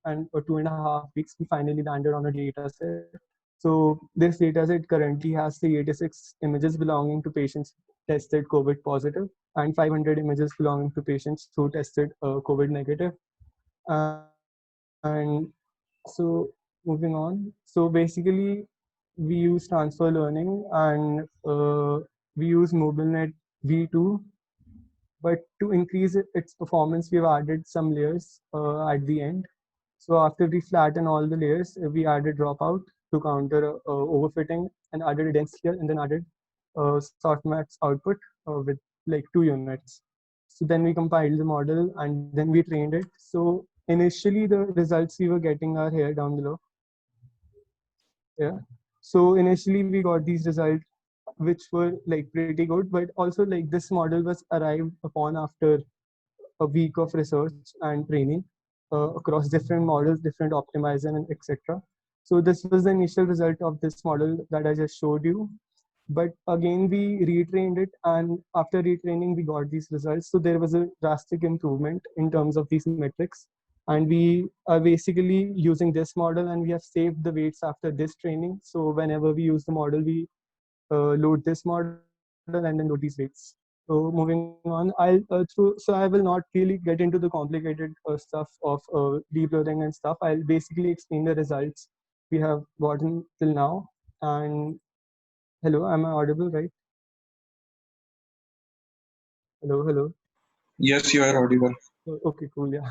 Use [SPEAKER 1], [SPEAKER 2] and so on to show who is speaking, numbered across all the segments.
[SPEAKER 1] and 2.5 weeks, we finally landed on a data set. So this data set currently has 386 images belonging to patients tested COVID positive and 500 images belonging to patients who tested COVID negative. And so moving on. So basically, we use transfer learning and we use MobileNet V2. But to increase its performance, we've added some layers at the end. So after we flatten all the layers, we added dropout to counter overfitting and added a dense layer and then added softmax output with like 2 units. So then we compiled the model and then we trained it. So initially the results we were getting are here down below. Yeah. So initially we got these results which were like pretty good, but also like this model was arrived upon after a week of research and training across different models, different optimizer, and etc. So this was the initial result of this model that I just showed you. But again, we retrained it, and after retraining, we got these results. So there was a drastic improvement in terms of these metrics. And we are basically using this model, and we have saved the weights after this training. So whenever we use the model, we load this model and then load these weights. So moving on, so I will not really get into the complicated stuff of deep learning and stuff. I'll basically explain the results we have gotten till now. And hello, am I audible, right? Hello, hello.
[SPEAKER 2] Yes, you are audible.
[SPEAKER 1] Okay, cool. Yeah.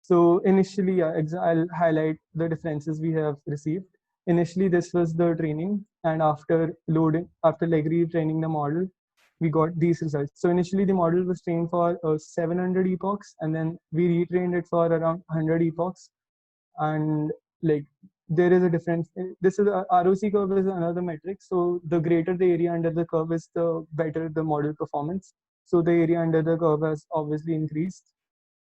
[SPEAKER 1] So initially, yeah, I'll highlight the differences we have received. Initially, this was the training, and after loading, after like retraining the model, we got these results. So initially, the model was trained for 700 epochs, and then we retrained it for around 100 epochs. And like there is a difference. This is a ROC curve is another metric. So the greater the area under the curve is, the better the model performance. So the area under the curve has obviously increased.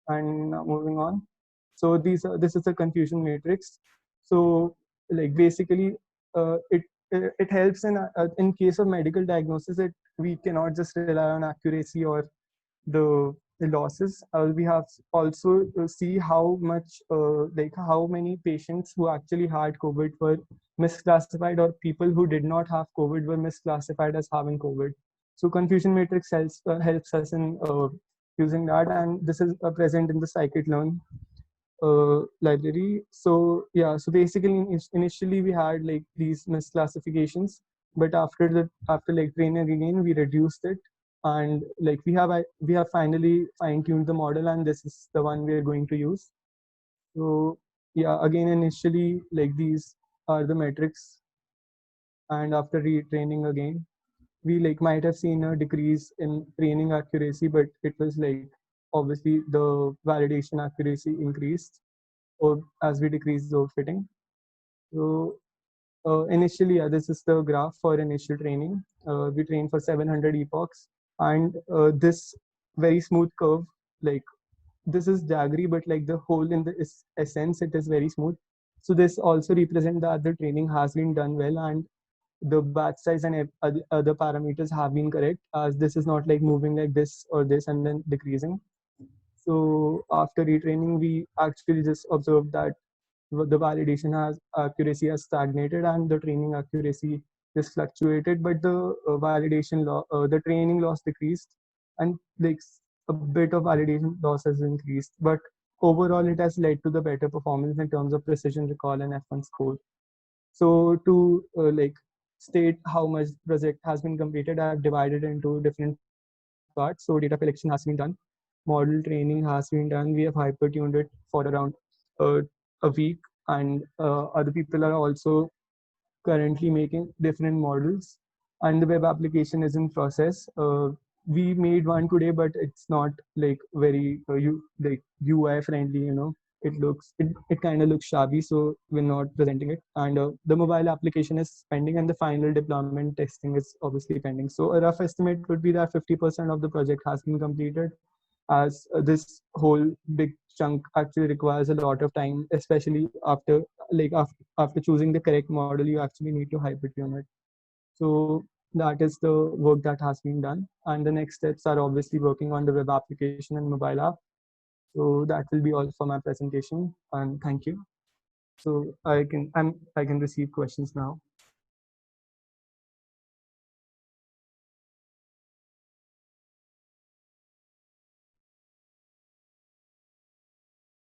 [SPEAKER 1] And moving on. So this is a confusion matrix. So like basically it helps in case of medical diagnosis. We cannot just rely on accuracy or the losses. We have also to see how much like how many patients who actually had COVID were misclassified, or people who did not have COVID were misclassified as having COVID. So confusion matrix helps us in using that, and this is present in the scikit-learn library. So yeah, so basically initially we had like these misclassifications, but after like training again, we reduced it, and like we have finally fine-tuned the model, and this is the one we are going to use. So yeah, again initially like these are the metrics, and after retraining again, we like might have seen a decrease in training accuracy, but it was like obviously the validation accuracy increased or as we decrease the overfitting. So initially, yeah, this is the graph for initial training. We trained for 700 epochs, and this very smooth curve, like this is jaggery, but like the whole in the essence, it is very smooth. So this also represents that the training has been done well, and the batch size and other parameters have been correct, as this is not like moving like this or this and then decreasing. So after retraining, we actually just observed that the validation has accuracy has stagnated and the training accuracy just fluctuated, but the the training loss decreased, and like a bit of validation loss has increased. But overall, it has led to the better performance in terms of precision recall and F1 score. So to like state how much project has been completed, I have divided into different parts. So data collection has been done, model training has been done. We have hyper-tuned it for around uh, a week, and other people are also currently making different models, and the web application is in process. We made one today, but it's not like very UI friendly. It kind of looks shabby, so we're not presenting it. And the mobile application is pending, and the final deployment testing is obviously pending. So a rough estimate would be that 50% of the project has been completed, as this whole big chunk actually requires a lot of time, especially after choosing the correct model. You actually need to hyper-tune it. So that is the work that has been done, and the next steps are obviously working on the web application and mobile app. So that will be all for my presentation, and thank you. So I can receive questions now.